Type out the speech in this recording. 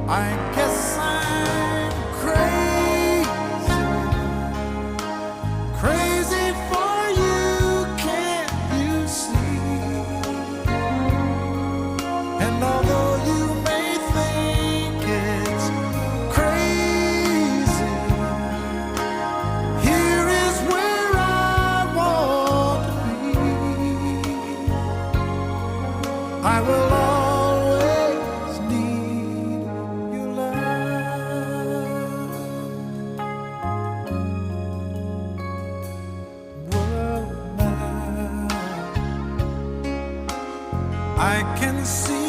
I guess I'm crazy, crazy for you, can't you see? And although you may think it's crazy, here is where I want to be. I will always need your love. Well, now I can see